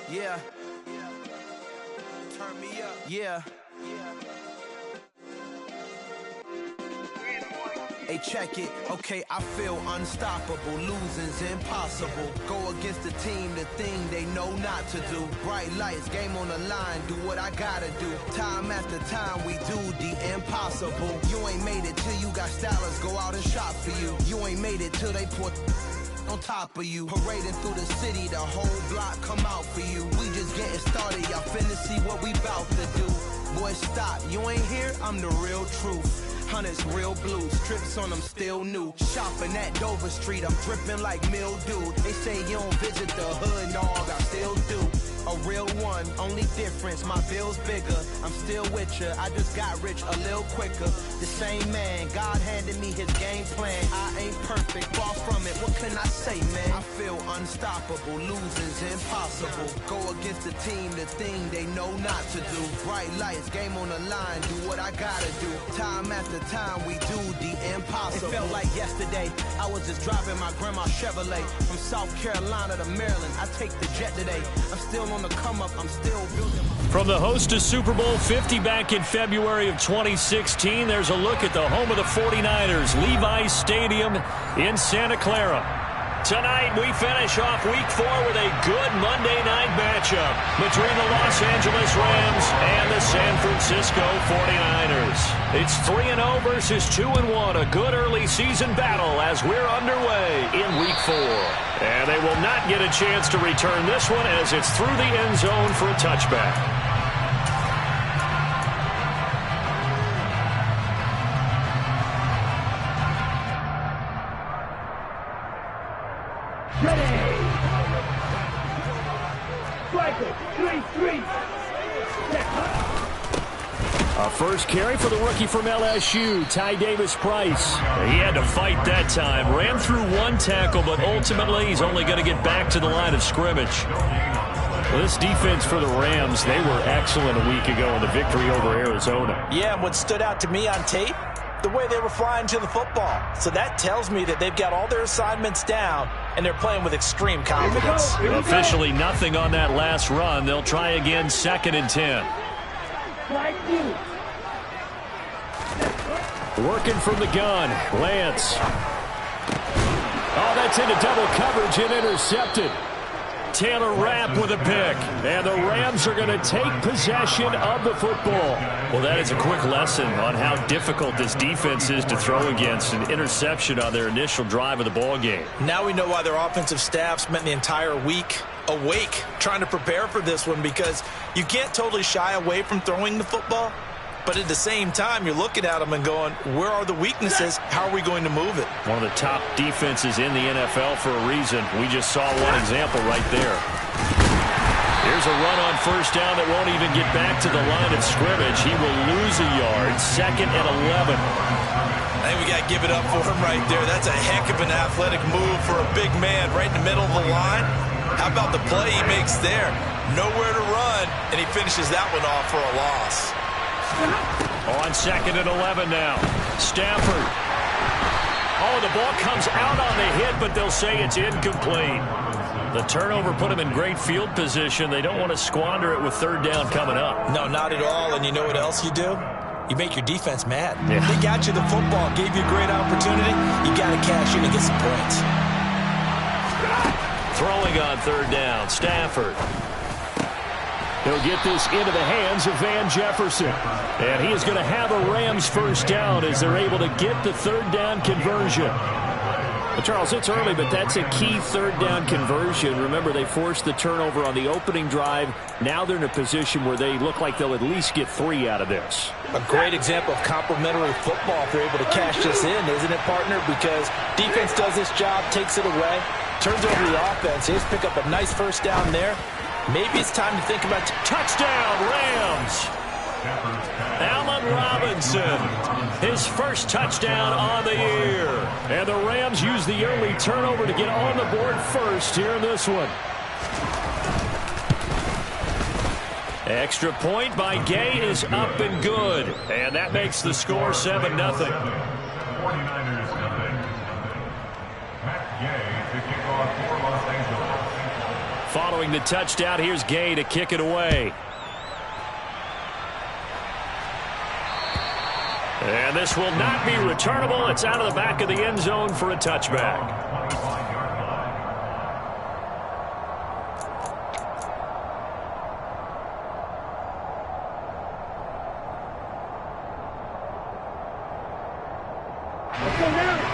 Yeah. Turn me up. Yeah. Hey, check it. Okay, I feel unstoppable. Losing's impossible. Go against the team, the thing they know not to do. Bright lights, game on the line. Do what I gotta do. Time after time, we do the impossible. You ain't made it till you got stylers go out and shop for you. You ain't made it till they put on top of you. Parading through the city, the whole block come out for you. We just getting started, y'all finna see what we bout to do. Boy, stop, you ain't here, I'm the real truth. Hunters, real blue, strips on them still new. Shopping at Dover Street, I'm dripping like mildew. They say you don't visit the hood, dog, I still do. A real one, only difference, my bill's bigger. I'm still with ya, I just got rich a little quicker. The same man, God handed me his game plan. I ain't perfect, far from it, what can I say, man? I feel unstoppable, losing's impossible. Go against the team, the thing they know not to do. Bright lights, game on the line, do what I gotta do. Time after time, we do the impossible. It felt like yesterday, I was just driving my grandma's Chevrolet. From South Carolina to Maryland, I take the jet today. I'm still on the come up, I'm still building. From the host to Super Bowl 50 back in February of 2016, there's a look at the home of the 49ers, Levi's Stadium in Santa Clara. Tonight, we finish off Week 4 with a good Monday night matchup between the Los Angeles Rams and the San Francisco 49ers. It's 3-0 versus 2-1, a good early season battle as we're underway in Week 4. And they will not get a chance to return this one as it's through the end zone for a touchback. A first carry for the rookie from LSU, Ty Davis-Price. He had to fight that time. Ran through one tackle, but ultimately he's only going to get back to the line of scrimmage. Well, this defense for the Rams, they were excellent a week ago in the victory over Arizona. Yeah, and what stood out to me on tape, the way they were flying to the football. So that tells me that they've got all their assignments down, and they're playing with extreme confidence. Officially nothing on that last run. They'll try again 2nd and 10. Working from the gun, Lance. Oh, that's into double coverage and intercepted. Taylor Rapp with a pick. And the Rams are going to take possession of the football. Well, that is a quick lesson on how difficult this defense is to throw against. An interception on their initial drive of the ball game. Now we know why their offensive staff spent the entire week awake trying to prepare for this one, because you can't totally shy away from throwing the football. But at the same time, you're looking at them and going, where are the weaknesses? How are we going to move it? One of the top defenses in the NFL for a reason. We just saw one example right there. Here's a run on first down that won't even get back to the line of scrimmage. He will lose a yard. 2nd and 11. I think we got to give it up for him right there. That's a heck of an athletic move for a big man right in the middle of the line. How about the play he makes there? Nowhere to run, and he finishes that one off for a loss. On 2nd and 11 now. Stafford. Oh, the ball comes out on the hit, but they'll say it's incomplete. The turnover put them in great field position. They don't want to squander it with 3rd down coming up. No, not at all. And you know what else you do? You make your defense mad. Yeah. They got you the football, gave you a great opportunity. You got to cash in and get some points. Throwing on 3rd down, Stafford. He'll get this into the hands of Van Jefferson. And he is going to have a Rams first down as they're able to get the 3rd down conversion. Well, Charles, it's early, but that's a key 3rd down conversion. Remember, they forced the turnover on the opening drive. Now they're in a position where they look like they'll at least get 3 out of this. A great example of complementary football if they're able to cash this in, isn't it, partner? Because defense does this job, takes it away, turns over the offense. They just pick up a nice first down there. Maybe it's time to think about touchdown, Rams. Allen Robinson, his first touchdown on the year. And the Rams use the early turnover to get on the board first here in this one. Extra point by Gay is up and good. And that makes the score 7-0. 49ers nothing. Matt Gay to kick off for Los Angeles. Following the touchdown, here's Gay to kick it away. And this will not be returnable. It's out of the back of the end zone for a touchback.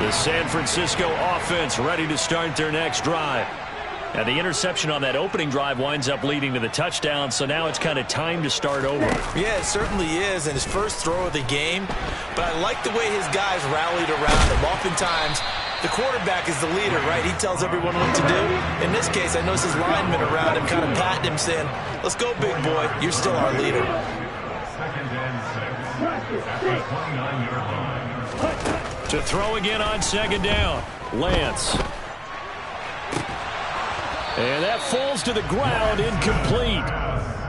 The San Francisco offense ready to start their next drive. Now, the interception on that opening drive winds up leading to the touchdown, so now it's kind of time to start over. Yeah, it certainly is, and his first throw of the game. But I like the way his guys rallied around him. Oftentimes, the quarterback is the leader, right? He tells everyone what to do. In this case, I notice his linemen around him kind of patting him, saying, let's go, big boy. You're still our leader. To throw again on second down, Lance. And that falls to the ground, incomplete.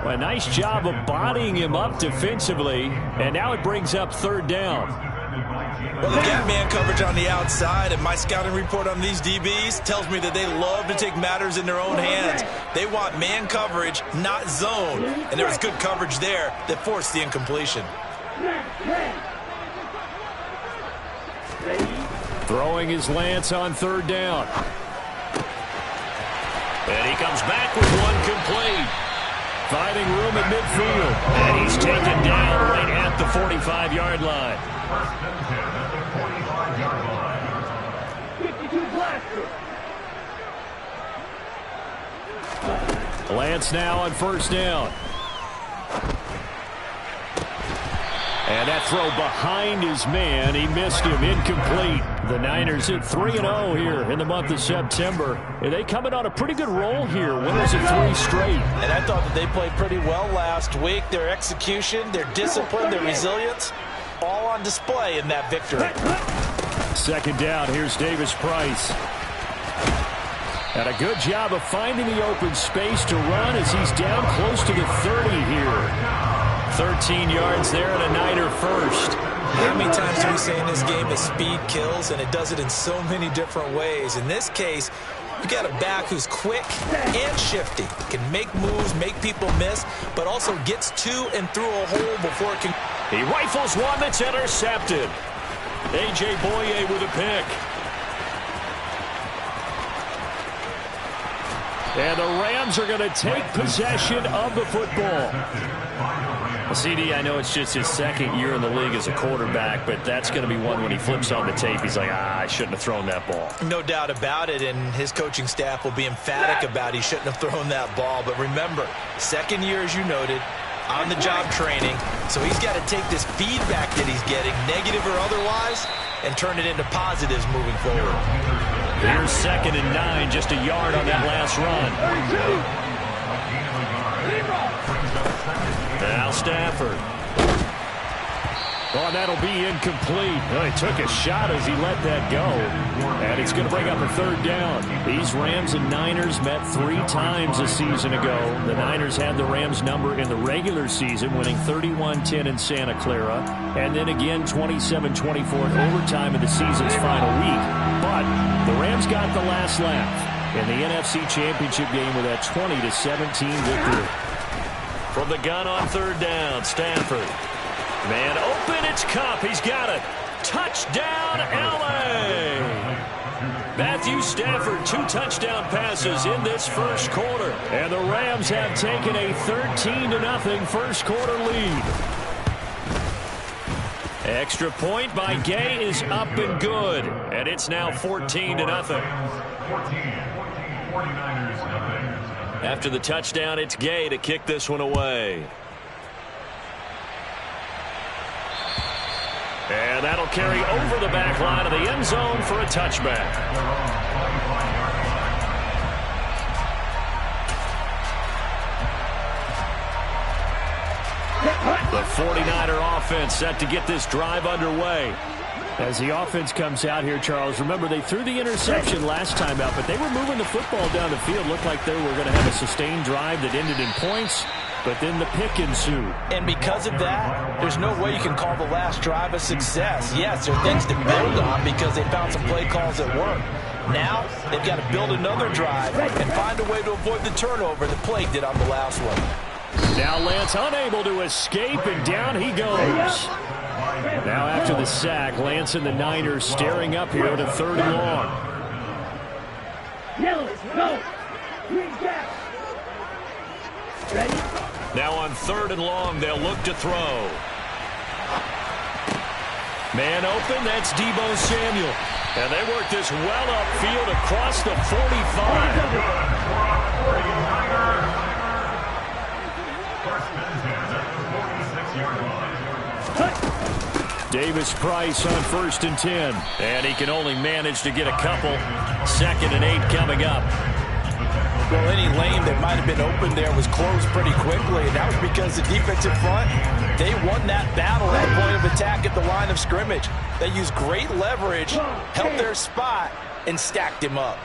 Well, a nice job of bodying him up defensively, and now it brings up third down. Well, they got man coverage on the outside, and my scouting report on these DBs tells me that they love to take matters in their own hands. They want man coverage, not zone, and there was good coverage there that forced the incompletion. Throwing is Lance on third down. And he comes back with one complete. Finding room at midfield. And he's taken down right at the 45-yard line. Lance now on first down. And that throw behind his man. He missed him. Incomplete. The Niners at 3-0 here in the month of September. And they coming on a pretty good roll here. Winners of 3 straight. And I thought that they played pretty well last week. Their execution, their discipline, their resilience, all on display in that victory. Second down. Here's Davis Price. And a good job of finding the open space to run as he's down close to the 30 here. 13 yards there and a Niner first. How many times do we say in this game that speed kills, and it does it in so many different ways? In this case, you got a back who's quick and shifty, can make moves, make people miss, but also gets to and through a hole before it can. He rifles one that's intercepted. A.J. Boye with a pick. And the Rams are going to take possession of the football. CD, I know it's just his second year in the league as a quarterback, but that's going to be one when he flips on the tape. He's like, I shouldn't have thrown that ball. No doubt about it, and his coaching staff will be emphatic about he shouldn't have thrown that ball. But remember, second year, as you noted, on-the-job training, so he's got to take this feedback that he's getting, negative or otherwise, and turn it into positives moving forward. Here's 2nd and 9, just a yard on that last run. Now Stafford. Oh, that'll be incomplete. Well, he took a shot as he let that go. And it's going to bring up a third down. These Rams and Niners met 3 times a season ago. The Niners had the Rams number in the regular season, winning 31-10 in Santa Clara. And then again 27-24 in overtime in the season's final week. But the Rams got the last laugh in the NFC Championship game with that 20-17 victory. From the gun on third down, Stafford. Man open, it's Kupp. He's got it. Touchdown, L.A. Matthew Stafford, 2 touchdown passes in this first quarter. And the Rams have taken a 13-0 first quarter lead. Extra point by Gay is up and good. And it's now 14-0. After the touchdown, it's Gay to kick this one away. And that'll carry over the back line of the end zone for a touchback. The 49er offense set to get this drive underway. As the offense comes out here, Charles, remember they threw the interception last time out, but they were moving the football down the field. Looked like they were going to have a sustained drive that ended in points, but then the pick ensued. And because of that, there's no way you can call the last drive a success. Yes, there are things to build on because they found some play calls that work. Now they've got to build another drive and find a way to avoid the turnover that plagued it on the last one. Now Lance unable to escape, and down he goes. Now after the sack, Lance and the Niners staring up here to 3rd and long. Now on 3rd and long, they'll look to throw. Man open, that's Deebo Samuel. And they work this well upfield across the 45. Davis Price on 1st and 10. And he can only manage to get a couple. 2nd and 8 coming up. Well, any lane that might have been open there was closed pretty quickly, and that was because the defensive front, they won that battle at the point of attack at the line of scrimmage. They used great leverage, held their spot, and stacked him up.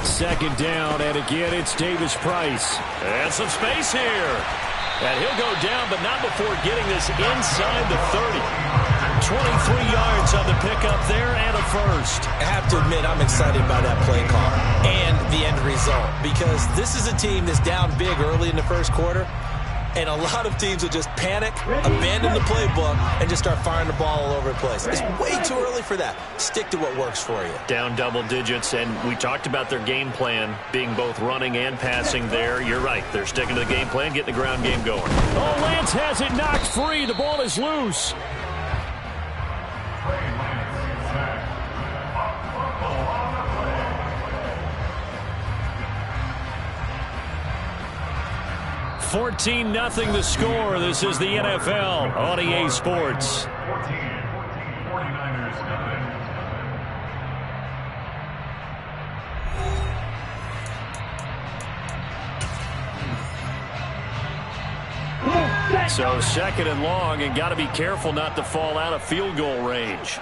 2nd down, and again it's Davis Price. And some space here. And he'll go down, but not before getting this inside the 30. 23 yards on the pickup there and a first. I have to admit, I'm excited by that play call and the end result, because this is a team that's down big early in the first quarter, and a lot of teams will just panic, abandon the playbook, and just start firing the ball all over the place. It's way too early for that. Stick to what works for you. Down double digits, and we talked about their game plan being both running and passing there. You're right. They're sticking to the game plan, getting the ground game going. Oh, Lance has it knocked free. The ball is loose. 14-0 the score. This is the NFL on EA Sports. So 2nd and long, and got to be careful not to fall out of field goal range.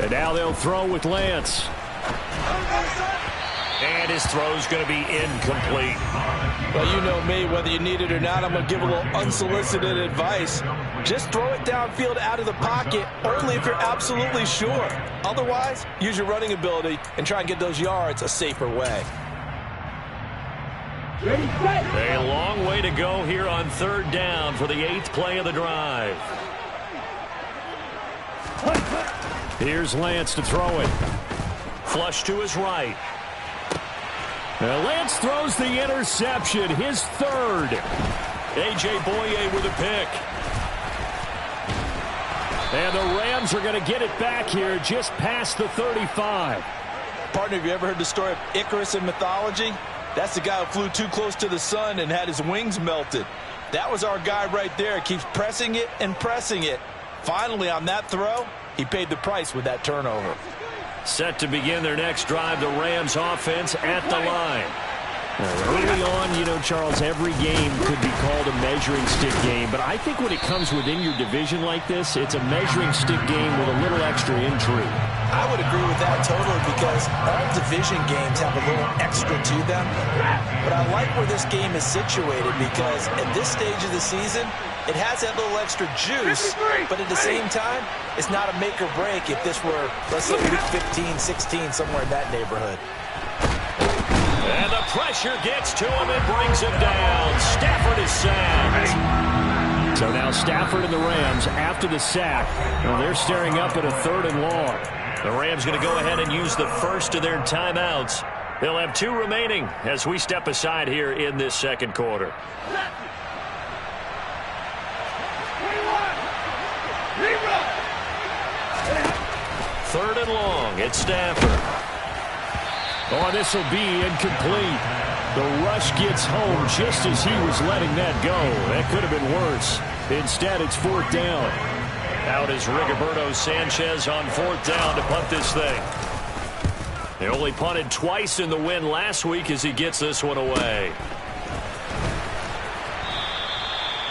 And now they'll throw with Lance. And his throw's going to be incomplete. Well, you know me, whether you need it or not, I'm going to give a little unsolicited advice. Just throw it downfield out of the pocket, only if you're absolutely sure. Otherwise, use your running ability and try and get those yards a safer way. A long way to go here on 3rd down for the 8th play of the drive. Here's Lance to throw it. Flush to his right. Now Lance throws the interception, his 3rd. A.J. Boye with a pick. And the Rams are going to get it back here just past the 35. Partner, have you ever heard the story of Icarus in mythology? That's the guy who flew too close to the sun and had his wings melted. That was our guy right there. Keeps pressing it and pressing it. Finally, on that throw, he paid the price with that turnover. Set to begin their next drive, the Rams offense at the line. Early on, you know, Charles, every game could be called a measuring stick game, but I think when it comes within your division like this, it's a measuring stick game with a little extra intrigue. I would agree with that totally, because all division games have a little extra to them. But I like where this game is situated, because at this stage of the season, it has that little extra juice, but at the same time, it's not a make or break if this were, let's say, week 15, 16, somewhere in that neighborhood. And the pressure gets to him and brings him down. Stafford is sacked. So now Stafford and the Rams, after the sack, well, they're staring up at a 3rd and long. The Rams going to go ahead and use the first of their timeouts. They'll have 2 remaining as we step aside here in this 2nd quarter. Third and long, it's Stafford. Oh, this will be incomplete. The rush gets home just as he was letting that go. That could have been worse. Instead, it's 4th down. Out is Rigoberto Sanchez on 4th down to punt this thing. They only punted twice in the win last week as he gets this one away.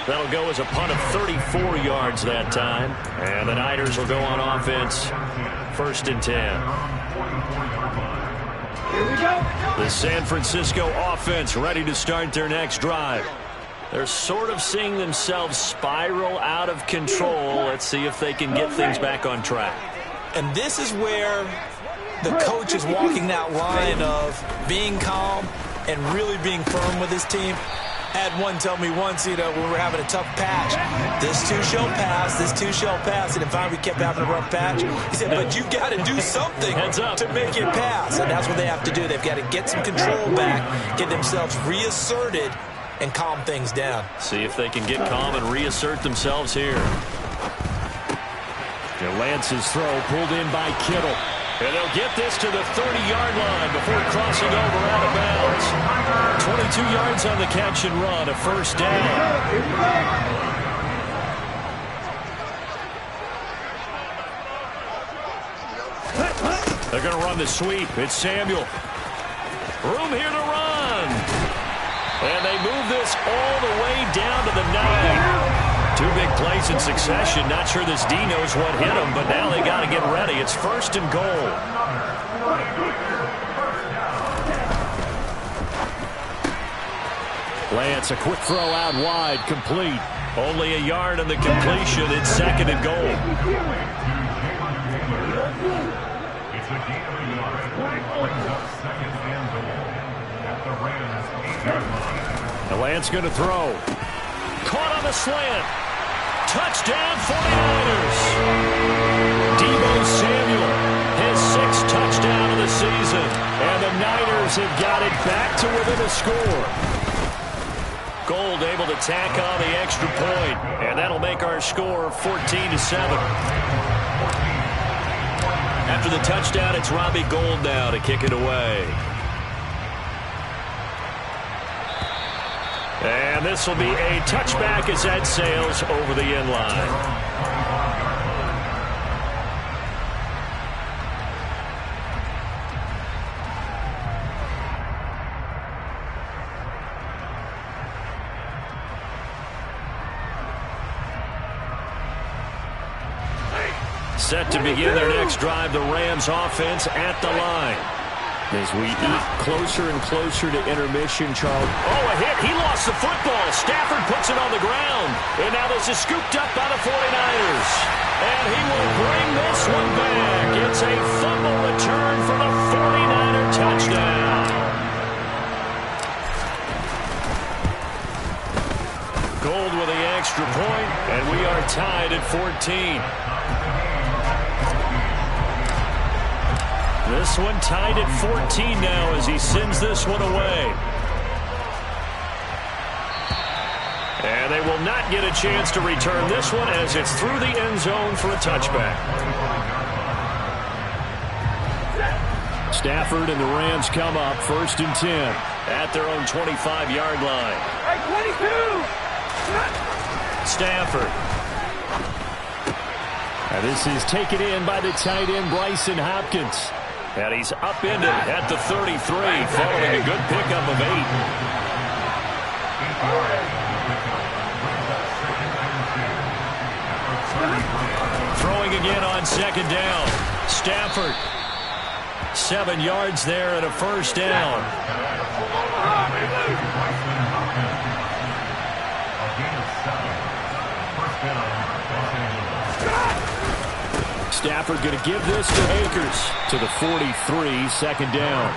That'll go as a punt of 34 yards that time. And the Niners will go on offense. 1st and 10. Here we go. The San Francisco offense ready to start their next drive. They're sort of seeing themselves spiral out of control. Let's see if they can get things back on track. And this is where the coach is walking that line of being calm and really being firm with his team. I had one tell me once, when we were having a tough patch, this too shall pass, this too shall pass. And finally we kept having a rough patch. He said, but you've got to do something to make it pass. And that's what they have to do. They've got to get some control back, get themselves reasserted, and calm things down. See if they can get calm and reassert themselves here. Lance's throw pulled in by Kittle. And they'll get this to the 30-yard line before crossing over out of bounds. 22 yards on the catch and run, a 1st down. They're going to run the sweep. It's Samuel. Room here to run. And they move this all the way down to the 9. 2 big plays in succession. Not sure this D knows what hit him, but now they got to get ready. It's 1st and goal. Lance, a quick throw out wide, complete. Only a yard on the completion. It's 2nd and goal. And Lance going to throw. Caught on the slant. Touchdown 49ers. Deebo Samuel, his 6th touchdown of the season. And the Niners have got it back to within a score. Gold able to tack on the extra point. And that'll make our score 14-7. After the touchdown, it's Robbie Gould now to kick it away. And this will be a touchback as that sails over the end line. Set to begin their next drive, the Rams offense at the line. As we eat closer and closer to intermission, Charles. Oh, a hit. He lost the football. Stafford puts it on the ground. And now this is scooped up by the 49ers. And he will bring this one back. It's a fumble return for the 49er touchdown. Gold with the extra point, and we are tied at 14. This one tied at 14 now as he sends this one away. And they will not get a chance to return this one as it's through the end zone for a touchback. Stafford and the Rams come up 1st and 10 at their own 25-yard line. Hey, 22! Stafford. And this is taken in by the tight end Bryson Hopkins. And he's upended at the 33, following a good pickup of 8. Throwing again on 2nd down. Stafford. 7 yards there and a 1st down. Stafford going to give this to Akers to the 43, 2nd down.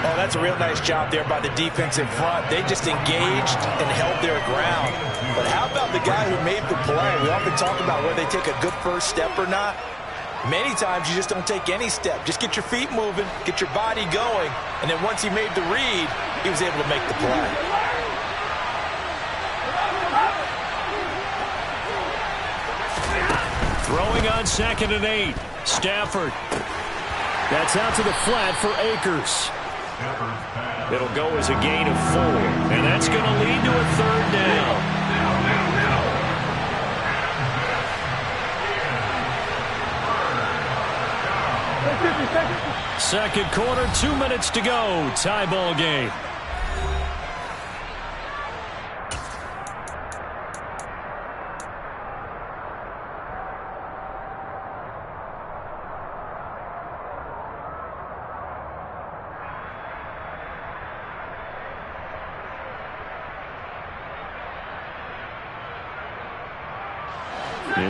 Oh, that's a real nice job there by the defensive front. They just engaged and held their ground. But how about the guy who made the play? We often talk about whether they take a good first step or not. Many times you just don't take any step. Just get your feet moving, get your body going, and then once he made the read, he was able to make the play. Throwing on 2nd and 8. Stafford. That's out to the flat for Akers. It'll go as a gain of 4. And that's going to lead to a 3rd down. Second quarter, 2 minutes to go. Tie ball game.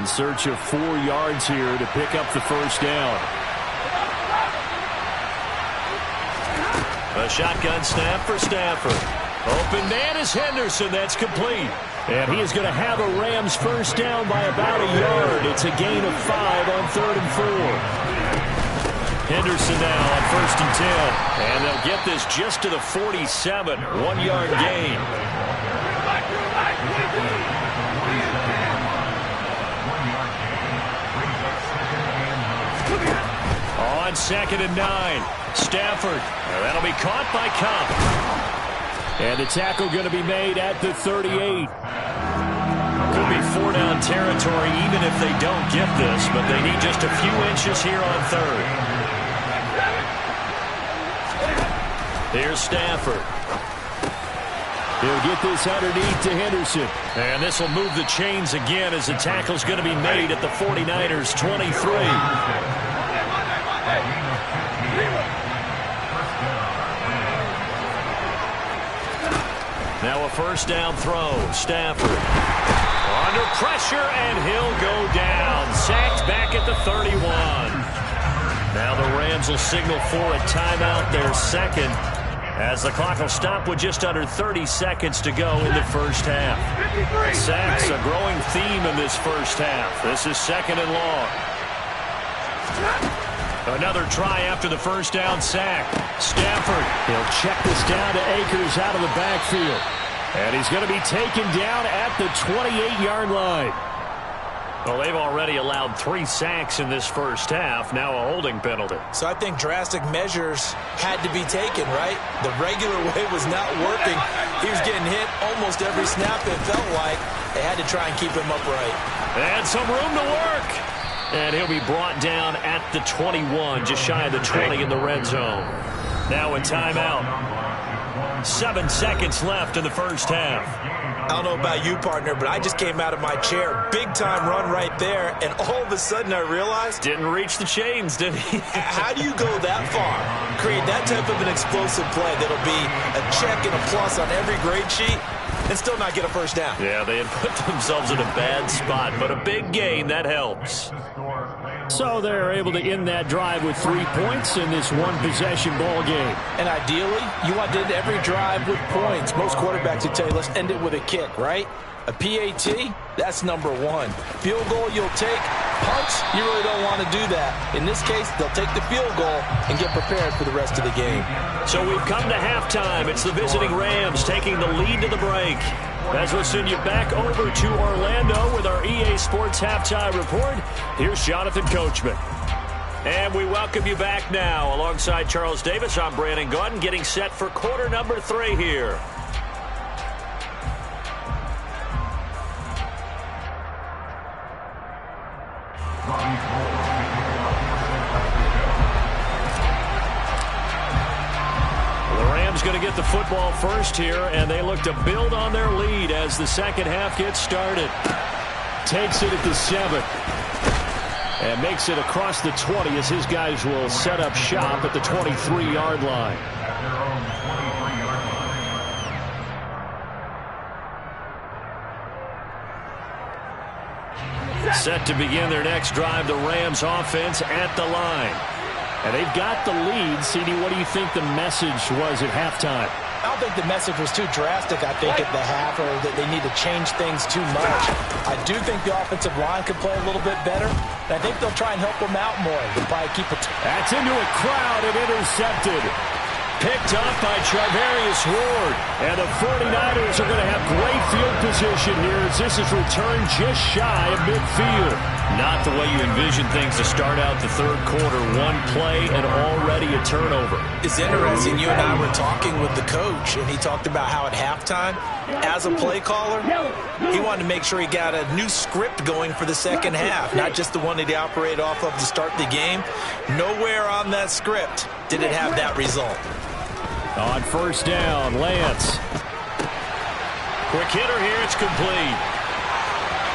in search of 4 yards here to pick up the first down. A shotgun snap for Stafford. Open man is Henderson. That's complete. And he is going to have a Rams first down by about a yard. It's a gain of 5 on 3rd and 4. Henderson now on 1st and 10. And they'll get this just to the 47. 1-yard gain. On 2nd and 9. Stafford. That'll be caught by Cup. And the tackle going to be made at the 38. Could be 4-down territory even if they don't get this, but they need just a few inches here on 3rd. Here's Stafford. He'll get this underneath to Henderson. And this will move the chains again as the tackle's going to be made at the 49ers' 23. Now a first down throw. Stafford under pressure, and he'll go down. Sacked back at the 31. Now the Rams will signal for a timeout, their second, as the clock will stop with just under 30 seconds to go in the first half. Sacks a growing theme in this first half. This is 2nd and long. Another try after the first down sack. Stafford, he'll check this down to Akers out of the backfield. And he's going to be taken down at the 28-yard line. Well, they've already allowed 3 sacks in this first half. Now a holding penalty. So I think drastic measures had to be taken, right? The regular way was not working. He was getting hit almost every snap, it felt like. They had to try and keep him upright. And some room to work. And he'll be brought down at the 21, just shy of the 20 in the red zone. Now a timeout. 7 seconds left in the first half. I don't know about you, partner, but I just came out of my chair. Big-time run right there, and all of a sudden I realized... Didn't reach the chains, did he? How do you go that far? Create that type of an explosive play that'll be a check and a plus on every grade sheet and still not get a first down. Yeah, they had put themselves in a bad spot, but a big gain, that helps. So they're able to end that drive with 3 points in this one-possession ball game. And ideally, you want to end every drive with points. Most quarterbacks would tell you, let's end it with a kick, right? A PAT, that's number 1. Field goal you'll take. Punts, you really don't want to do that. In this case, they'll take the field goal and get prepared for the rest of the game. So we've come to halftime. It's the visiting Rams taking the lead to the break. As we'll send you back over to Orlando with our EA Sports Halftime Report, here's Jonathan Coachman. And we welcome you back now. Alongside Charles Davis, I'm Brandon Gaudin, getting set for quarter number 3 here. Going to get the football first here, and they look to build on their lead as the second half gets started. Takes it at the 7 and makes it across the 20 as his guys will set up shop at the 23-yard line. Set to begin their next drive, the Rams offense at the line. And they've got the lead. CD, what do you think the message was at halftime? I don't think the message was too drastic, I think, at the half, or that they need to change things too much. I do think the offensive line could play a little bit better, and I think they'll try and help them out more. They'll probably keep it. That's into a crowd and intercepted. Picked up by Charvarius Ward. And the 49ers are going to have great field position here as this is returned just shy of midfield. Not the way you envision things to start out the third quarter. One play and already a turnover. It's interesting. You and I were talking with the coach, and he talked about how at halftime, as a play caller, he wanted to make sure he got a new script going for the second half, not just the one that he operated off of to start the game. Nowhere on that script did it have that result. On first down, Lance. Quick hitter here, it's complete.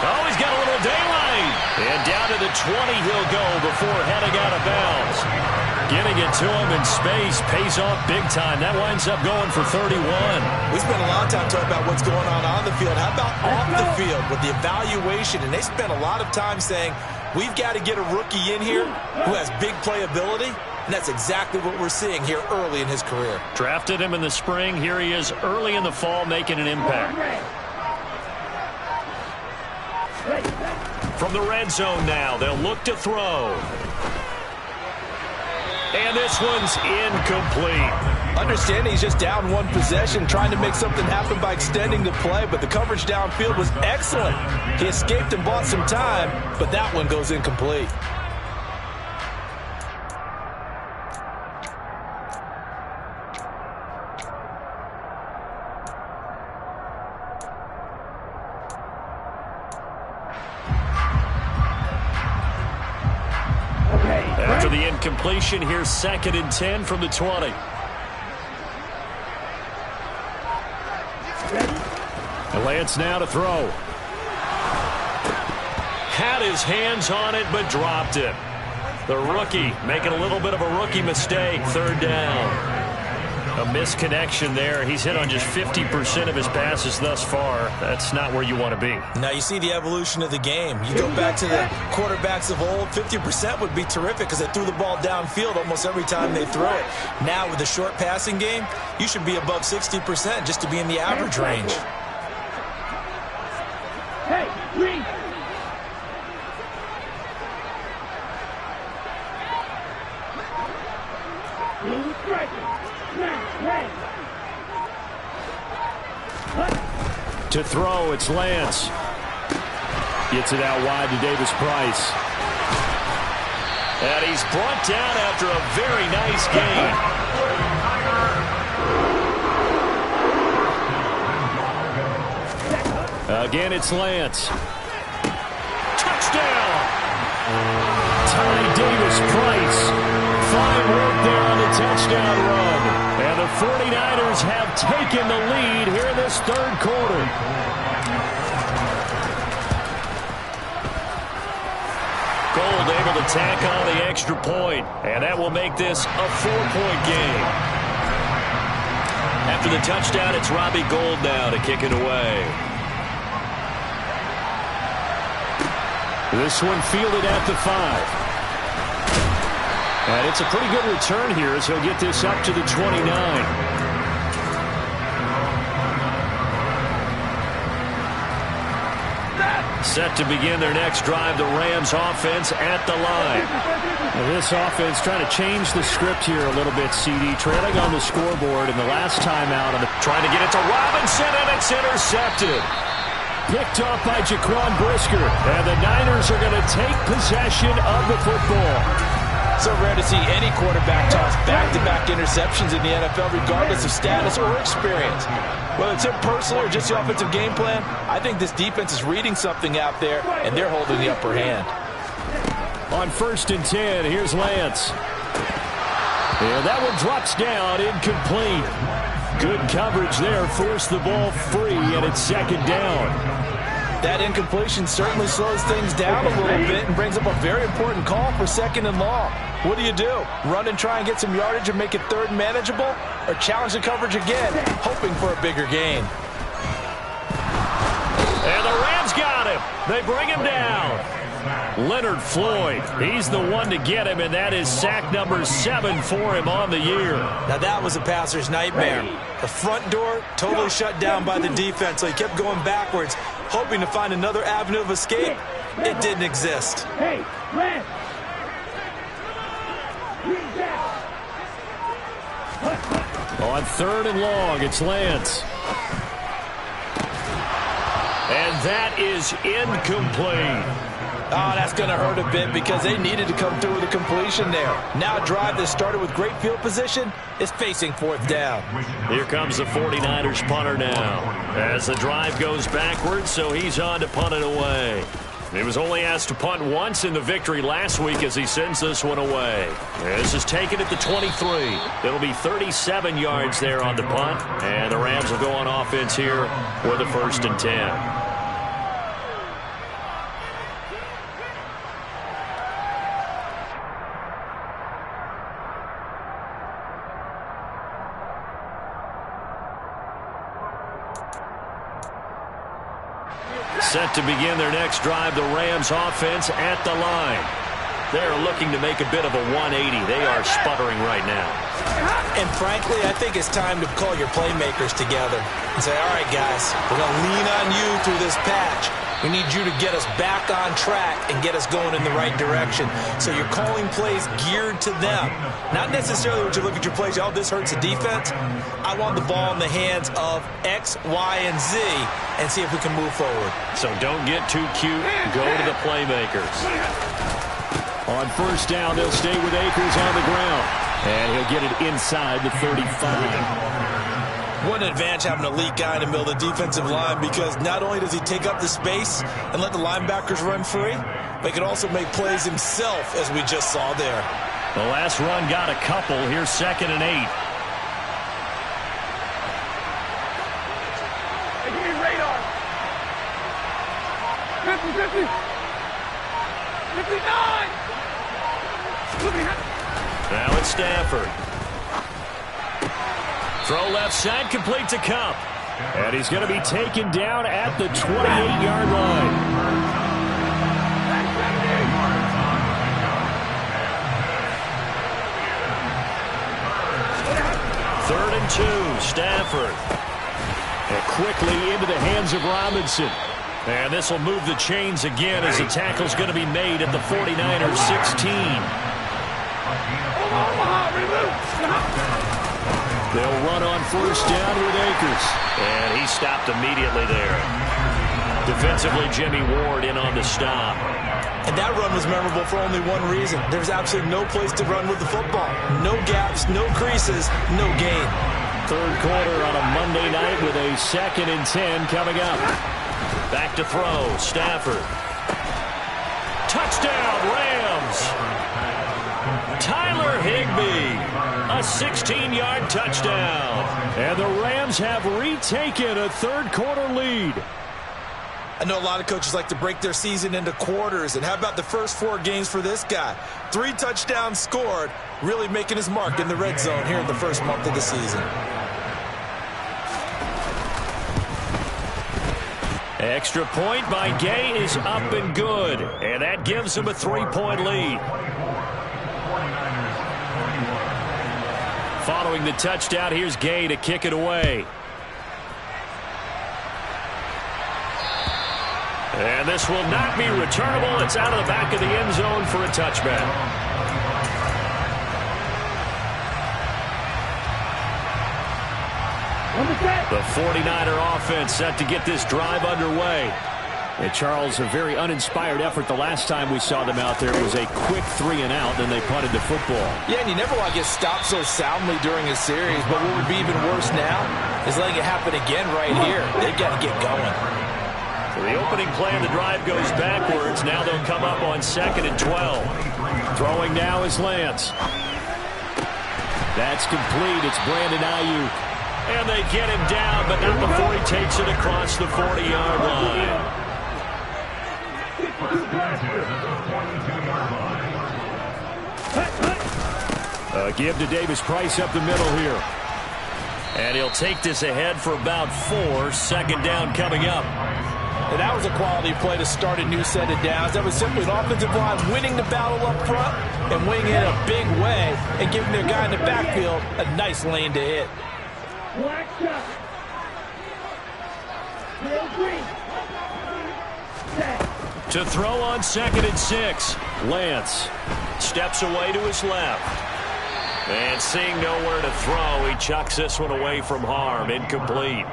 Oh, he's got a little daylight. And down to the 20 he'll go before heading out of bounds. Getting it to him in space pays off big time. That winds up going for 31. We spent a lot of time talking about what's going on the field. How about off the field with the evaluation? And they spent a lot of time saying, we've got to get a rookie in here who has big playability. And that's exactly what we're seeing here early in his career. Drafted him in the spring. Here he is early in the fall making an impact. From the red zone now, they'll look to throw. And this one's incomplete. Understanding he's just down one possession, trying to make something happen by extending the play, but the coverage downfield was excellent. He escaped and bought some time, but that one goes incomplete. After the incompletion, here's 2nd and 10 from the 20. And Lance now to throw. Had his hands on it, but dropped it. The rookie making a little bit of a rookie mistake. 3rd down. A misconnection there. He's hit on just 50% of his passes thus far. That's not where you want to be. Now you see the evolution of the game. You go back to the quarterbacks of old, 50% would be terrific because they threw the ball downfield almost every time they throw it. Now with the short passing game, you should be above 60% just to be in the average range. Hey, green. To throw, it's Lance. Gets it out wide to Davis Price. And he's brought down after a very nice gain. Again, it's Lance. Touchdown! Ty Davis Price. Fine work there on the touchdown run. And the 49ers have taken the lead here in this 3rd quarter. Gold able to tack on the extra point, and that will make this a 4-point game. After the touchdown, it's Robbie Gould now to kick it away. This one fielded at the 5. And it's a pretty good return here as he'll get this up to the 29. Set to begin their next drive, the Rams offense at the line. Well, this offense trying to change the script here a little bit, CD. Trailing on the scoreboard in the last timeout. Trying to get it to Robinson, and it's intercepted. Picked off by Jaquan Brisker. And the Niners are going to take possession of the football. So rare to see any quarterback toss back-to-back interceptions in the NFL, regardless of status or experience. Whether it's him personally or just the offensive game plan, I think this defense is reading something out there, and they're holding the upper hand. On 1st and 10, here's Lance. And that one drops down, incomplete. Good coverage there, forced the ball free, and it's 2nd down. That incompletion certainly slows things down a little bit and brings up a very important call for 2nd and long. What do? Run and try and get some yardage and make it 3rd manageable? Or challenge the coverage again, hoping for a bigger gain? And the Rams got him. They bring him down. Leonard Floyd, he's the one to get him, and that is sack number 7 for him on the year. Now that was a passer's nightmare. The front door totally shut down by the defense, so he kept going backwards, hoping to find another avenue of escape. It didn't exist. Hey, Lance. On 3rd and long, it's Lance. And that is incomplete. Oh, that's going to hurt a bit because they needed to come through with a completion there. Now a drive that started with great field position is facing 4th down. Here comes the 49ers punter now as the drive goes backwards, so he's on to punt it away. He was only asked to punt once in the victory last week as he sends this one away. This is taken at the 23. It'll be 37 yards there on the punt, and the Rams will go on offense here with a 1st and 10. Set to begin their next drive, the Rams offense at the line. They're looking to make a bit of a 180. They are sputtering right now. And frankly, I think it's time to call your playmakers together and say, all right, guys, we're going to lean on you through this patch. We need you to get us back on track and get us going in the right direction. So you're calling plays geared to them. Not necessarily when you look at your plays, oh, this hurts the defense. I want the ball in the hands of X, Y, and Z and see if we can move forward. So don't get too cute. Go to the playmakers. On first down, they'll stay with Akers on the ground. And he'll get it inside the 35. What an advantage having an elite guy in the middle of the defensive line, because not only does he take up the space and let the linebackers run free, but he can also make plays himself, as we just saw there. The last run got a couple. Here's 2nd and 8. Hey, give me radar. 50, 50. 59. Now it's Stafford. Throw left side, complete to Cup. And he's going to be taken down at the 28-yard line. Third and 2, Stafford. And quickly into the hands of Robinson. And this will move the chains again as the tackle's going to be made at the 49ers 16. They'll run on first down with Akers. And he stopped immediately there. Defensively, Jimmy Ward in on the stop. And that run was memorable for only one reason. There's absolutely no place to run with the football. No gaps, no creases, no gain. Third quarter on a Monday night with a 2nd and 10 coming up. Back to throw, Stafford. Touchdown, Rams. Tyler Higbee, a 16-yard touchdown. And the Rams have retaken a third quarter lead. I know a lot of coaches like to break their season into quarters. And how about the first 4 games for this guy? 3 touchdowns scored, really making his mark in the red zone here in the first month of the season. Extra point by Gay is up and good. And that gives him a 3-point lead. Following the touchdown, here's Gay to kick it away. And this will not be returnable. It's out of the back of the end zone for a touchback. The 49er offense set to get this drive underway. And Charles, a very uninspired effort the last time we saw them out there. It was a quick 3 and out, then they punted the football. Yeah, and you never want to get stopped so soundly during a series, but what would be even worse now is letting it happen again right here. They've got to get going. So the opening play of the drive goes backwards. Now they'll come up on 2nd and 12. Throwing now is Lance. That's complete. It's Brandon Ayuk. And they get him down, but not before he takes it across the 40-yard line. Give to Davis Price up the middle here. And he'll take this ahead for about 4. 2nd down coming up. And that was a quality play to start a new set of downs. That was simply an offensive line winning the battle up front and winning it in a big way and giving their guy in the backfield a nice lane to hit. To throw on 2nd and 6. Lance steps away to his left. And seeing nowhere to throw, he chucks this one away from harm. Incomplete.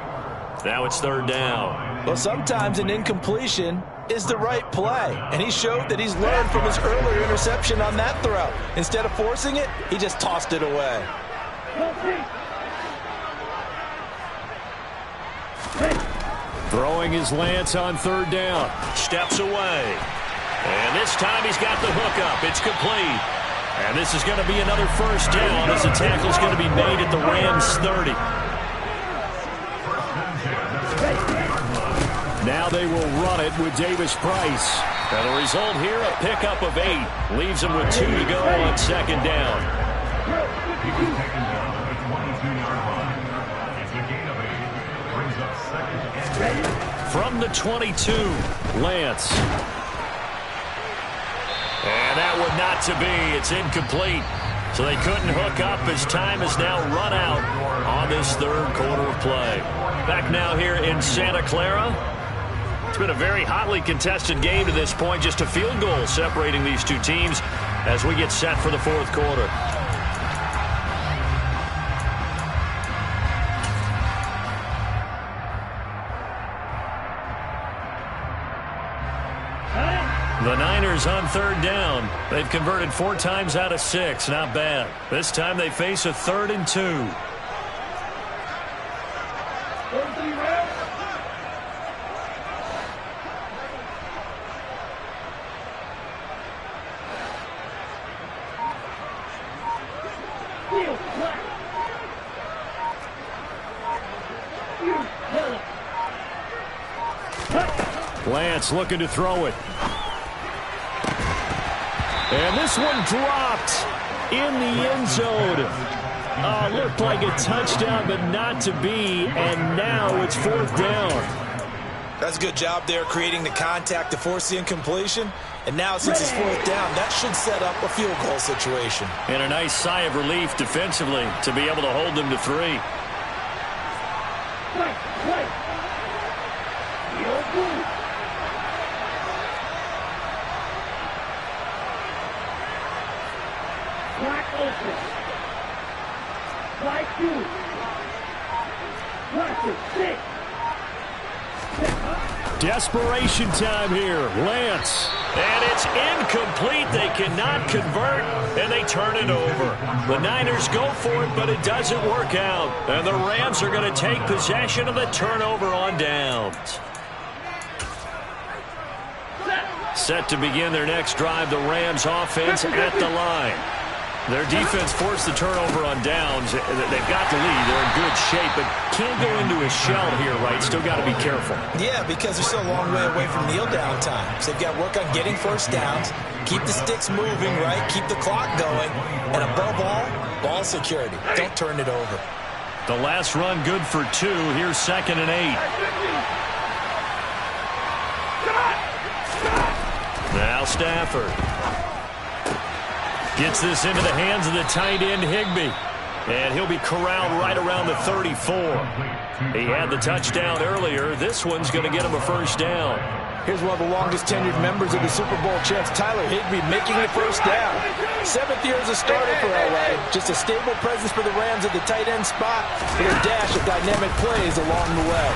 Now it's 3rd down. Well, sometimes an incompletion is the right play. And he showed that he's learned from his earlier interception on that throw. Instead of forcing it, he just tossed it away. Throwing his Lance on 3rd down. Steps away. And this time he's got the hook up. It's complete. And this is going to be another 1st down as the tackle's going to be made at the Rams 30. Now they will run it with Davis Price. And the result here, a pickup of 8. Leaves him with 2 to go on 2nd down. From the 22, Lance. And that would not to be. It's incomplete. So they couldn't hook up as time is now run out on this third quarter of play. Back now here in Santa Clara. It's been a very hotly contested game to this point. Just a field goal separating these two teams as we get set for the fourth quarter. The Niners on third down. They've converted 4 times out of 6. Not bad. This time they face a 3rd and 2. Lance looking to throw it. And this one dropped in the end zone. Looked like a touchdown, but not to be. And now it's 4th down. That's a good job there creating the contact to force the incompletion. And now since it's 4th down, that should set up a field goal situation. And a nice sigh of relief defensively to be able to hold them to 3. Desperation time here. Lance. And it's incomplete. They cannot convert, and they turn it over. The Niners go for it, but it doesn't work out. And the Rams are going to take possession of the turnover on downs. Set to begin their next drive, the Rams offense at the line. Their defense forced the turnover on downs. They've got the lead. They're in good shape, but can't go into a shell here, right? Still got to be careful. Yeah, because they're still a long way away from kneel down time. So they've got to work on getting first downs, keep the sticks moving, right? Keep the clock going. And above all, ball security. Don't turn it over. The last run good for 2. Here's 2nd and 8. Now Stafford. Gets this into the hands of the tight end, Higbee. And he'll be corralled right around the 34. He had the touchdown earlier. This one's going to get him a first down. Here's one of the longest tenured members of the Super Bowl champs, Tyler Higbee, making the first down. 7th year as a starter for LA. Just a stable presence for the Rams at the tight end spot with a dash of dynamic plays along the way.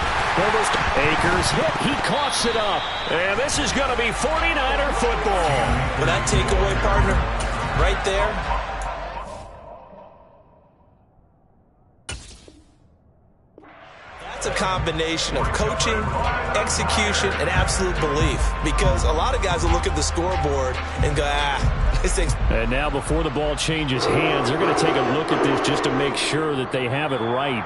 Akers hit. He coughs it up. And this is going to be 49er football. With that takeaway, partner, right there. That's a combination of coaching, execution, and absolute belief. Because a lot of guys will look at the scoreboard and go, this thing's... And now before the ball changes hands, they're going to take a look at this just to make sure that they have it right.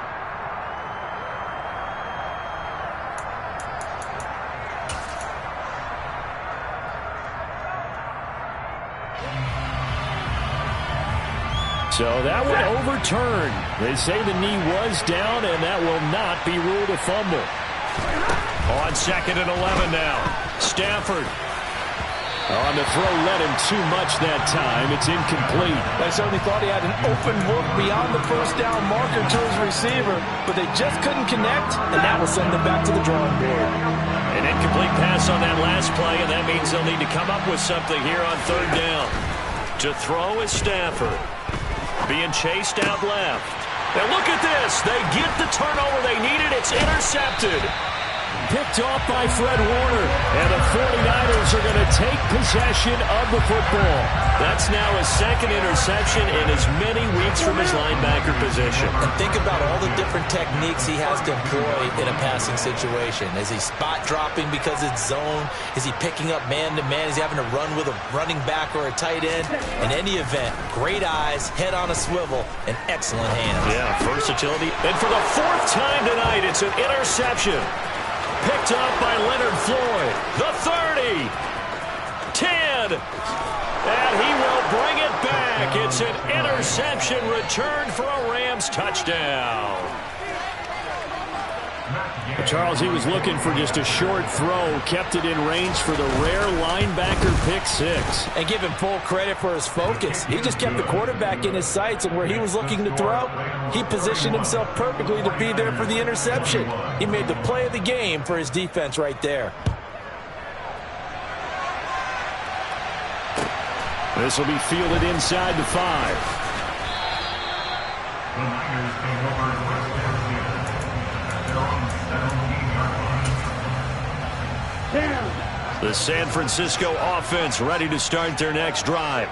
So that one overturned. They say the knee was down, and that will not be ruled a fumble. On 2nd and 11 now. Stafford. On the throw, led him too much that time. It's incomplete. I certainly thought he had an open look beyond the first down marker to his receiver, but they just couldn't connect, and that will send them back to the drawing board. An incomplete pass on that last play, and that means they'll need to come up with something here on 3rd down. To throw is Stafford. Being chased out left. And look at this. They get the turnover they needed. It's intercepted. Picked off by Fred Warner. And the 49ers are going to take possession of the football. That's now his 2nd interception in as many weeks from his linebacker position. And think about all the different techniques he has to employ in a passing situation. Is he spot dropping because it's zone? Is he picking up man-to-man? Is he having to run with a running back or a tight end? In any event, great eyes, head on a swivel, and excellent hands. Yeah, versatility. And for the 4th time tonight, it's an interception. Picked up by Leonard Floyd. The 30. 10. And he will bring it back. It's an interception returned for a Rams touchdown. Charles, he was looking for just a short throw, kept it in range for the rare linebacker pick six. And give him full credit for his focus. He just kept the quarterback in his sights, and where he was looking to throw, he positioned himself perfectly to be there for the interception. He made the play of the game for his defense right there. This will be fielded inside the 5. The San Francisco offense ready to start their next drive.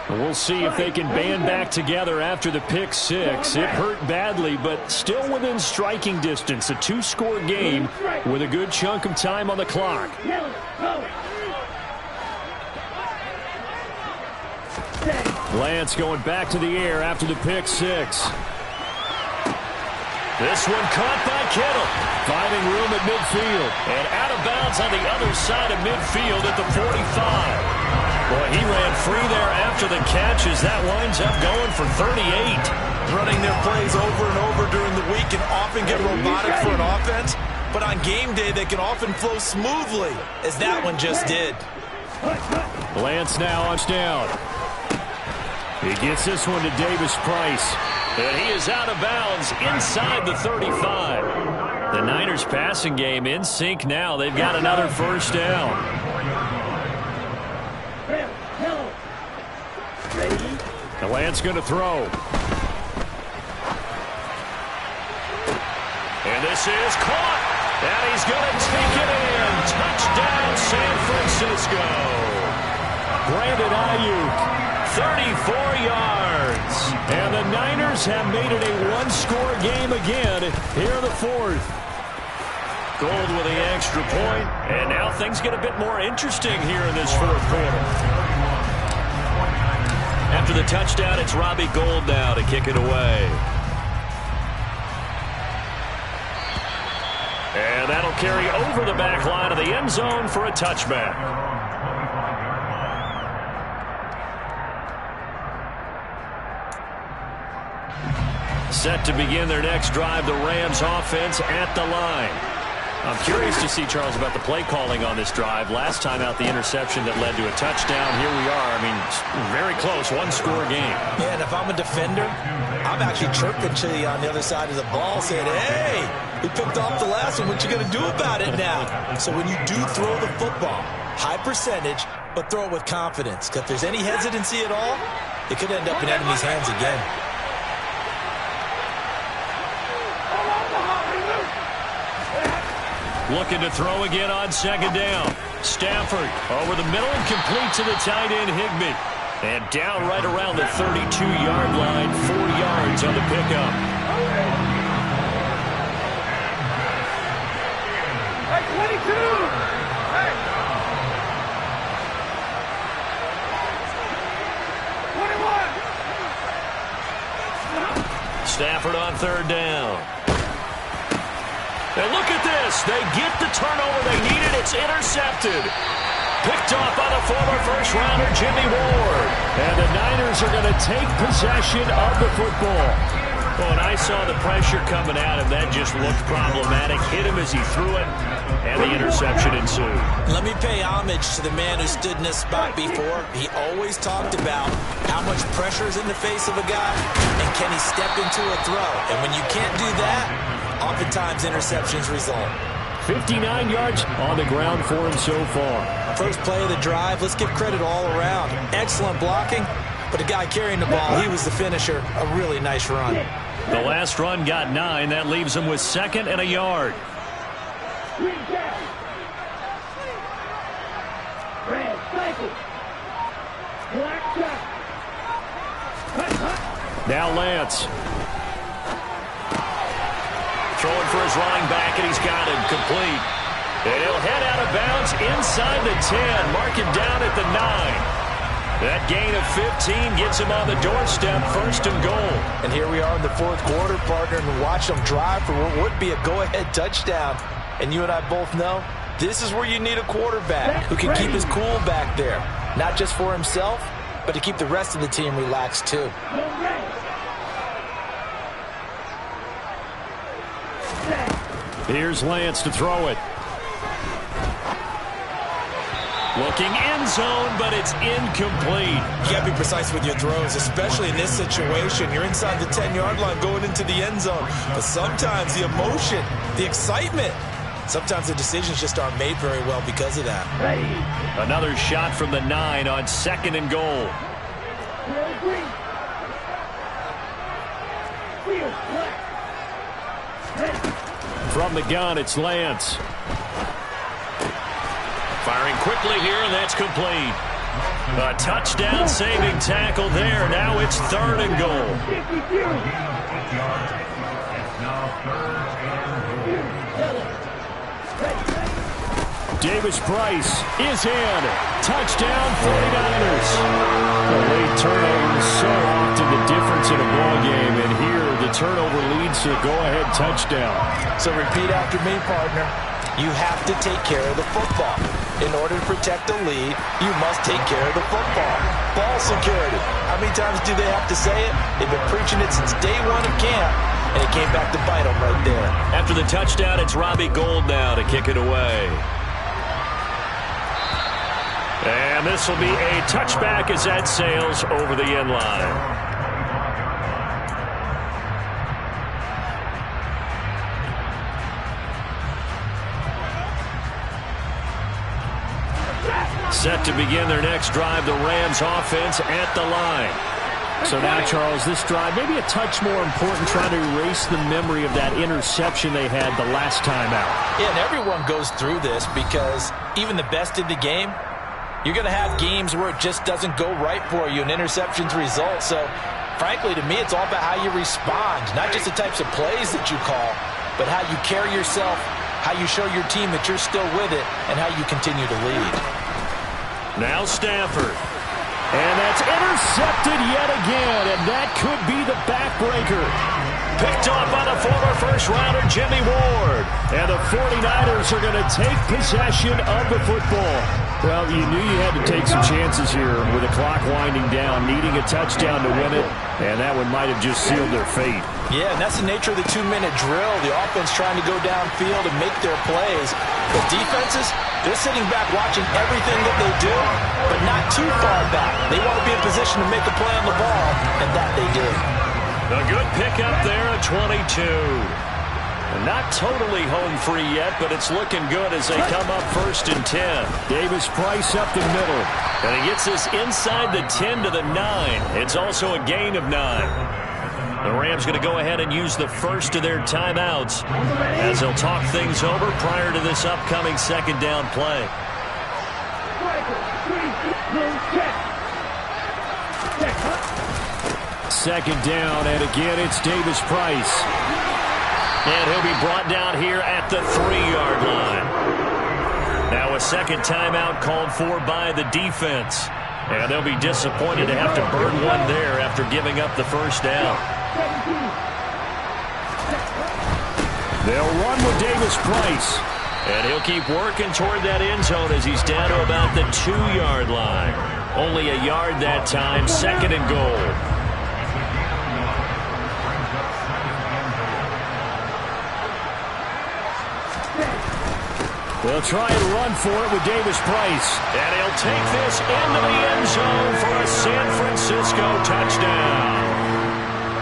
We'll see if they can band back together after the pick six. It hurt badly, but still within striking distance. A 2-score game with a good chunk of time on the clock. Lance going back to the air after the pick six. This one caught by Kittle, finding room at midfield. And out of bounds on the other side of midfield at the 45. Boy, he ran free there after the catch as that winds up going for 38. Running their plays over and over during the week can often get robotic for an offense, but on game day they can often flow smoothly, as that one just did. Lance now on down. He gets this one to Davis Price. And he is out of bounds inside the 35. The Niners passing game in sync now. They've got another first down. The Lance going to throw. And this is caught. And he's going to take it in. Touchdown, San Francisco. Brandon Ayuk. 34 yards. And the Niners have made it a one-score game again here in the fourth. Gold with the extra point. And now things get a bit more interesting here in this fourth quarter. After the touchdown, it's Robbie Gould now to kick it away. And that'll carry over the back line of the end zone for a touchback. Set to begin their next drive, the Rams offense at the line. I'm curious to see, Charles, about the play calling on this drive. Last time out, the interception that led to a touchdown. Here we are. I mean, very close, one-score game. Yeah, and if I'm a defender, I'm actually chirping to you on the other side of the ball saying, hey, we picked off the last one. What you going to do about it now? So when you do throw the football, high percentage, but throw it with confidence. Because if there's any hesitancy at all, it could end up in enemy's hands again. Looking to throw again on second down. Stafford over the middle and complete to the tight end Higbee. And down right around the 32-yard line, 4 yards on the pickup. Hey, 22! Hey! 21! Stafford on third down. And look at this. They get the turnover they needed. It's intercepted. Picked off by the former first-rounder Jimmy Ward. And the Niners are going to take possession of the football. Oh, and I saw the pressure coming at him. That just looked problematic. Hit him as he threw it, and the interception ensued. Let me pay homage to the man who stood in this spot before. He always talked about how much pressure is in the face of a guy, and can he step into a throw. And when you can't do that, oftentimes interceptions result. 59 yards on the ground for him so far. First play of the drive, let's give credit all around. Excellent blocking, but the guy carrying the ball, he was the finisher. A really nice run. The last run got 9. That leaves him with 2nd and a yard. Now Lance. Throwing for his running back, and he's got it complete. And he'll head out of bounds inside the 10. Mark him down at the 9. That gain of 15 gets him on the doorstep, 1st and goal. And here we are in the fourth quarter, partner, and watch them drive for what would be a go-ahead touchdown. And you and I both know this is where you need a quarterback who can keep his cool back there. Not just for himself, but to keep the rest of the team relaxed too. Here's Lance to throw it. Looking end zone, but it's incomplete. You got to be precise with your throws, especially in this situation. You're inside the 10-yard line going into the end zone. But sometimes the emotion, the excitement, sometimes the decisions just aren't made very well because of that. Another shot from the 9 on 2nd and goal. From the gun, it's Lance. Firing quickly here, and that's complete. A touchdown-saving tackle there. Now it's 3rd and goal. Davis-Price is in. Touchdown, 49ers. The late turnover is so often the difference in a ball game, and here the turnover leads to a go-ahead touchdown. So repeat after me, partner. You have to take care of the football. In order to protect the lead, you must take care of the football. Ball security. How many times do they have to say it? They've been preaching it since day one of camp, and it came back to bite them right there. After the touchdown, it's Robbie Gould now to kick it away. And this will be a touchback as that sails over the end line. Set to begin their next drive, the Rams offense at the line. So now, Charles, this drive maybe a touch more important, trying to erase the memory of that interception they had the last time out. Yeah, and everyone goes through this because even the best in the game, you're going to have games where it just doesn't go right for you and interceptions result. So, frankly, to me, it's all about how you respond, not just the types of plays that you call, but how you carry yourself, how you show your team that you're still with it, and how you continue to lead. Now Stafford. And that's intercepted yet again, and that could be the backbreaker. Picked off by the former first-rounder Jimmy Ward. And the 49ers are going to take possession of the football. Well, you knew you had to take some chances here with the clock winding down, needing a touchdown to win it, and that one might have just sealed their fate. Yeah, and that's the nature of the 2-minute drill. The offense trying to go downfield and make their plays. But defenses, they're sitting back watching everything that they do, but not too far back. They want to be in position to make a play on the ball, and that they did. A good pickup there at 22. Not totally home free yet, but it's looking good as they come up 1st and 10. Davis-Price up the middle. And he gets this inside the 10 to the 9. It's also a gain of 9. The Rams going to go ahead and use the first of their timeouts as they'll talk things over prior to this upcoming 2nd down play. Second down, and again it's Davis-Price. And he'll be brought down here at the 3-yard line. Now a second timeout called for by the defense. And they'll be disappointed to have to burn one there after giving up the first down. They'll run with Davis-Price. And he'll keep working toward that end zone as he's down to about the 2-yard line. Only a yard that time, 2nd and goal. They'll try and run for it with Davis-Price. And he'll take this into the end zone for a San Francisco touchdown.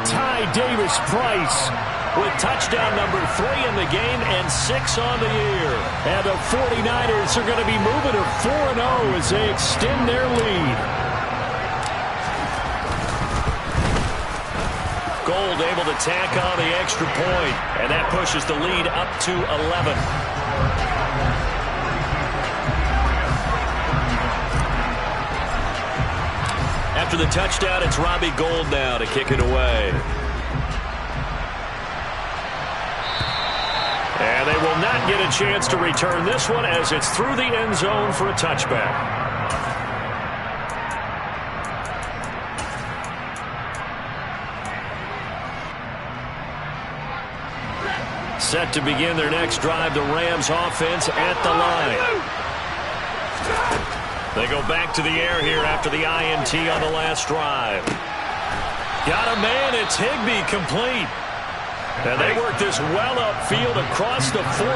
Ty Davis-Price with touchdown number 3 in the game and 6 on the year. And the 49ers are going to be moving to 4-0 as they extend their lead. Gould able to tack on the extra point, and that pushes the lead up to 11. After the touchdown, it's Robbie Gould now to kick it away. And they will not get a chance to return this one as it's through the end zone for a touchback. Set to begin their next drive, the Rams offense at the line. They go back to the air here after the INT on the last drive. Got a man, it's Higbee complete. And they work this well upfield across the 45.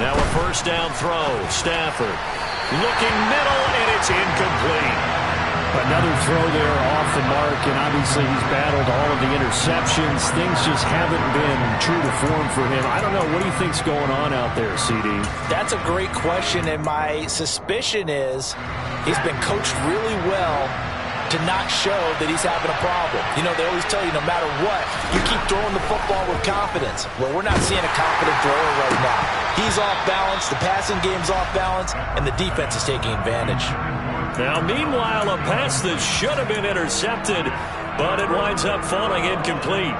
Now a first down throw. Stafford looking middle, and it's incomplete. Another throw there off the mark, and obviously he's battled all of the interceptions. Things just haven't been true to form for him. I don't know. What do you think's going on out there, CD? That's a great question, and my suspicion is he's been coached really well to not show that he's having a problem. You know, they always tell you no matter what, you keep throwing the football with confidence. Well, we're not seeing a confident thrower right now. He's off balance, the passing game's off balance, and the defense is taking advantage. Now, meanwhile, a pass that should have been intercepted, but it winds up falling incomplete.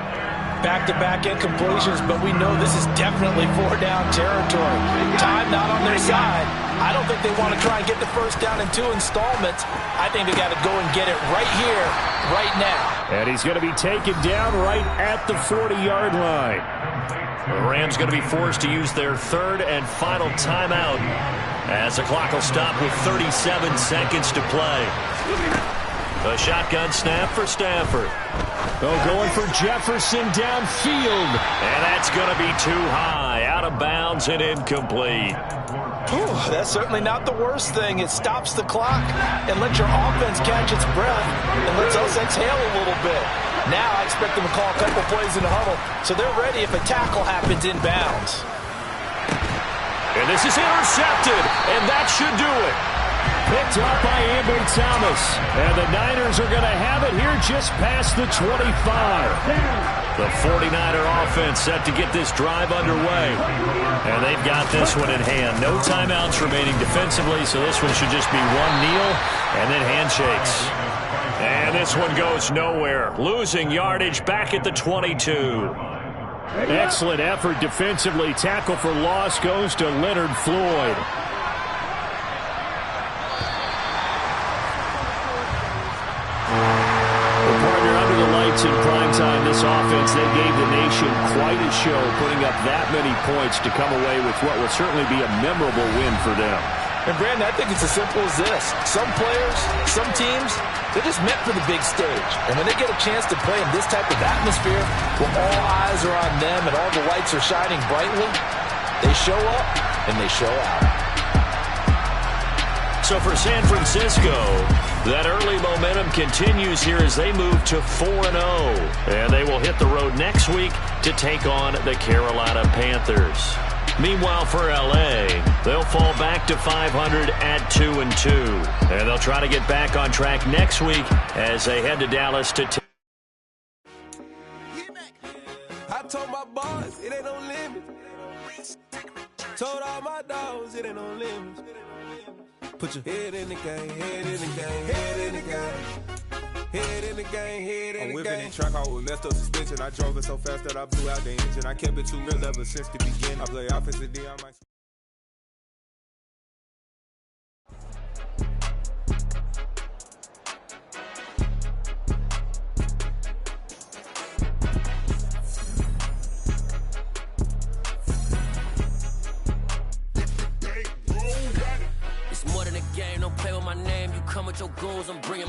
Back-to-back incompletions, but we know this is definitely four-down territory. Time not on their side. I don't think they want to try and get the first down in 2 installments. I think they got to go and get it right here, right now. And he's going to be taken down right at the 40-yard line. The Rams going to be forced to use their third and final timeout as the clock will stop with 37 seconds to play. A shotgun snap for Stafford. Oh, going for Jefferson downfield. And that's going to be too high, out of bounds and incomplete. Whew, that's certainly not the worst thing. It stops the clock and lets your offense catch its breath and lets us exhale a little bit. Now I expect them to call a couple plays in the huddle so they're ready if a tackle happens inbounds. And this is intercepted, and that should do it. Picked up by Ambry Thomas. And the Niners are going to have it here just past the 25. The 49er offense set to get this drive underway. And they've got this one in hand. No timeouts remaining defensively, so this one should just be one kneel and then handshakes. And this one goes nowhere. Losing yardage back at the 22. Excellent effort defensively. Tackle for loss goes to Leonard Floyd. In prime time, this offense, they gave the nation quite a show, putting up that many points to come away with what will certainly be a memorable win for them. And Brandon, I think it's as simple as this. Some players, some teams, they're just meant for the big stage. And when they get a chance to play in this type of atmosphere, where all eyes are on them and all the lights are shining brightly, they show up and they show out. So for San Francisco, that early momentum continues here as they move to 4-0. And they will hit the road next week to take on the Carolina Panthers. Meanwhile, for L.A., they'll fall back to 500 at 2-2. And they'll try to get back on track next week as they head to Dallas to take. I told my boss, it ain't no limit. Told all my dogs, it ain't no limit. Put your head in the game, head in the game, head in the game. Head in the game, head in the game. I'm whipping in track, I was messed up suspension. I drove it so fast that I blew out the engine. I kept it too real ever since the beginning. I play offensive D, I might... It's more than a game, don't play with my name. You come with your goons, I'm bringing my